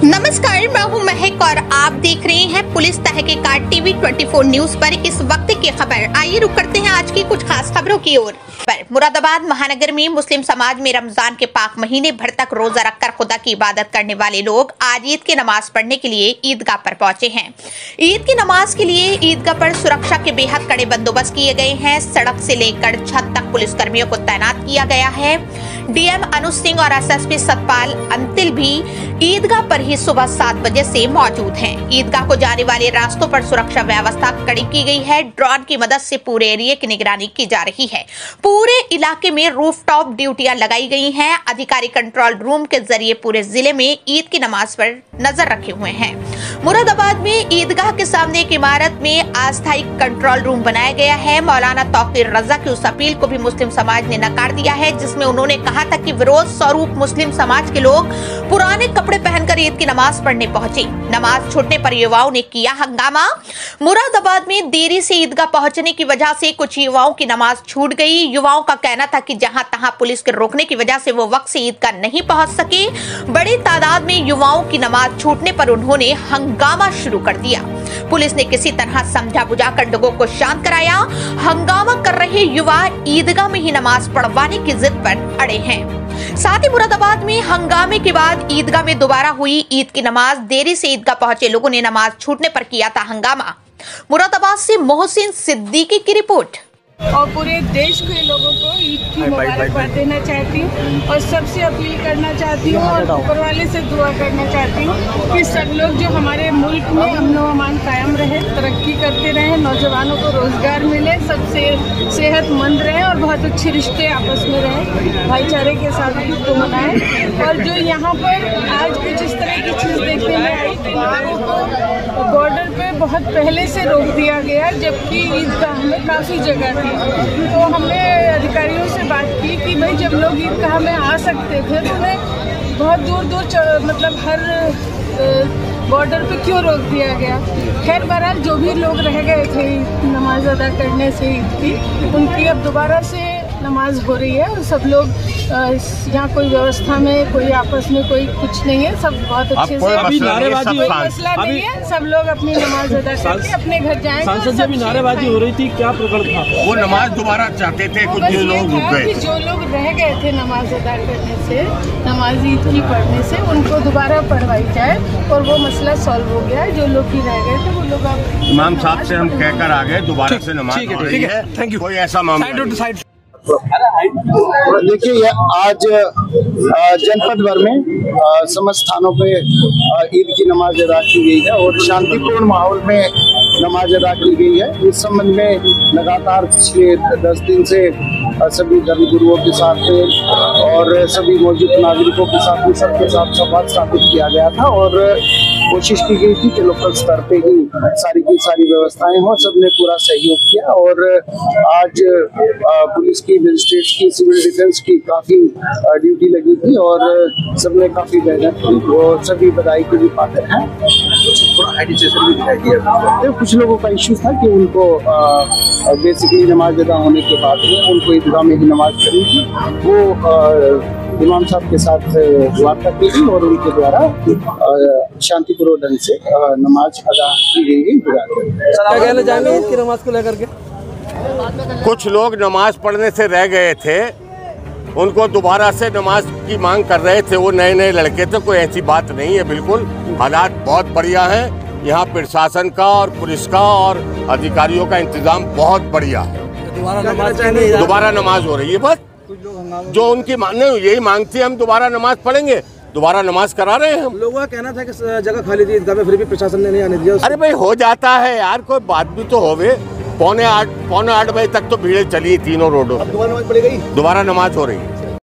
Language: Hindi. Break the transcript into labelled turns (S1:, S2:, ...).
S1: नमस्कार, मैं हूं महक और आप देख रहे हैं पुलिस तहकीकात टीवी 24 न्यूज पर इस वक्त की खबर। आइए रुक करते हैं आज की कुछ खास खबरों की ओर। मुरादाबाद महानगर में मुस्लिम समाज में रमजान के पाक महीने भर तक रोजा रखकर खुदा की इबादत करने वाले लोग आज ईद की नमाज पढ़ने के लिए ईदगाह पर पहुंचे हैं। ईद की नमाज के लिए ईदगाह पर सुरक्षा के बेहद कड़े बंदोबस्त किए गए हैं। सड़क से लेकर छत तक पुलिस कर्मियों को तैनात किया गया है। डीएम अनुज सिंह और एसएसपी सतपाल अंतिल भी ईदगाह पर ही सुबह 7 बजे से मौजूद हैं। ईदगाह को जाने वाले रास्तों पर सुरक्षा व्यवस्था कड़ी की गई है। ड्रोन की मदद से पूरे एरिया की निगरानी की जा रही है। पूरे इलाके में रूफटॉप ड्यूटियां लगाई गई हैं। अधिकारी कंट्रोल रूम के जरिए पूरे जिले में ईद की नमाज पर नजर रखे हुए हैं। मुरादाबाद में ईदगाह के सामने एक इमारत में अस्थायी कंट्रोल रूम बनाया गया है। मौलाना तौकीर रजा की उस अपील को भी मुस्लिम समाज ने नकार दिया है, जिसमें उन्होंने कहा था कि विरोध स्वरूप मुस्लिम समाज के लोग पुराने कपड़े पहनकर ईद की नमाज पढ़ने पहुंचे। नमाज छूटने पर युवाओं ने किया हंगामा। मुरादाबाद में देरी से ईदगाह पहुंचने की वजह से कुछ युवाओं की नमाज छूट गई। युवाओं का कहना था कि जहां तहां पुलिस के रोकने की वजह से वो वक्त से ईदगाह नहीं पहुंच सके। बड़ी तादाद में युवाओं की नमाज छूटने पर उन्होंने हंगामा शुरू कर दिया। पुलिस ने किसी तरह समझा बुझाकर लोगों को शांत कराया। हंगामा कर रहे युवा ईदगाह में ही नमाज पढ़वाने की जिद पर अड़े हैं। साथ ही मुरादाबाद में हंगामे के बाद ईदगाह में दोबारा हुई ईद की नमाज। देरी से ईदगाह पहुंचे लोगों ने नमाज छूटने पर किया था हंगामा। मुरादाबाद से मोहसिन सिद्दीकी की रिपोर्ट।
S2: और पूरे देश के लोगों को ईद की मुबारकबाद देना चाहती हूँ और सबसे अपील करना चाहती हूँ और ऊपर वाले से दुआ करना चाहती हूँ कि सब लोग जो हमारे मुल्क में अमन व अमान कायम रहे, तरक्की करते रहें, नौजवानों को रोजगार मिले, सबसे सेहतमंद रहें और बहुत अच्छे रिश्ते आपस में रहें, भाईचारे के साथ ईद को मनाएं। और जो यहाँ पर आज कुछ इस तरह की चीज़ देखने में आई कि लोगों को बॉर्डर पे बहुत पहले से रोक दिया गया, जबकि ईदगाह में काफ़ी जगह थी। तो हमने अधिकारियों से बात की कि भाई जब लोग ईदगाह में आ सकते थे तो उन्हें बहुत दूर दूर मतलब हर बॉर्डर पे क्यों रोक दिया गया। खैर बहरहाल जो भी लोग रह गए थे नमाज अदा करने से ईद की, उनकी अब दोबारा से नमाज हो रही है और सब लोग यहाँ कोई व्यवस्था में कोई आपस में कोई कुछ नहीं है, सब बहुत अच्छे से
S3: अभी नारेबाजी
S2: कोई मसला नहीं है, सब लोग अपनी नमाज अदा करके अपने घर जाएंगे।
S3: सांसद जी अभी नारेबाजी हो रही थी, क्या प्रकरण था?
S4: वो नमाज दोबारा चाहते थे, कुछ लोग रुक गए।
S2: जो लोग रह गए थे नमाज अदा करने से, नमाज ईद की पढ़ने से, उनको दोबारा पढ़वाई जाए और वो मसला सॉल्व हो गया। जो लोग भी रह गए थे वो लोग अब
S4: इमाम साहब से हम कहकर आ गए, दोबारा से नमाज हो रही है।
S3: Thank you.
S4: कोई ऐसा मामला
S5: देखिए, ये आज जनपद भर में समस्त स्थानों पे ईद की नमाज अदा की गई है और शांतिपूर्ण माहौल में नमाज अदा की गई है। इस संबंध में लगातार पिछले 10 दिन से सभी धर्मगुरुओं के साथ और सभी मौजूद नागरिकों के साथ सबके साथ संवाद स्थापित किया गया था और कोशिश की गई थी कि लोकल स्तर पे ही सारी की सारी व्यवस्थाएं हों। सबने पूरा सहयोग किया और आज पुलिस की, मजिस्ट्रेट की, सिविल डिफेंस की काफ़ी ड्यूटी लगी थी और सबने काफ़ी मेहनत की। वो सभी बधाई के भी पात्र हैं। कुछ लोगों का इश्यू था कि उनको बेसिकली नमाज अदा होने के बाद में उनको ईदगाह में ही नमाज करनी थी। वो इमाम साहब के साथ वार्ता की गई और उनके द्वारा शांतिपूर्ण ढंग से नमाज अदा की गई।
S3: क्या कहना चाहेंगे ईद की नमाज को लेकर के?
S4: कुछ लोग नमाज पढ़ने से रह गए थे, उनको दोबारा से नमाज की मांग कर रहे थे। वो नए नए लड़के थे, कोई ऐसी बात नहीं है। बिल्कुल हालात बहुत बढ़िया हैं यहाँ, प्रशासन का और पुलिस का और अधिकारियों का इंतजाम बहुत बढ़िया है। दोबारा नमाज हो रही है। बस जो उनकी यही मांग थी, हम दोबारा नमाज पढ़ेंगे, दोबारा नमाज करा रहे हैं हम।
S3: लोगों का कहना था कि जगह खाली थी ईदगाह में, फिर भी प्रशासन ने नहीं आने दिया।
S4: अरे भाई हो जाता है यार, कोई बात भी तो होवे। पौने 8 बजे तक तो भीड़ चली तीनों रोडों।
S3: दोबारा नमाज पढ़ी गई,
S4: दोबारा नमाज हो रही है।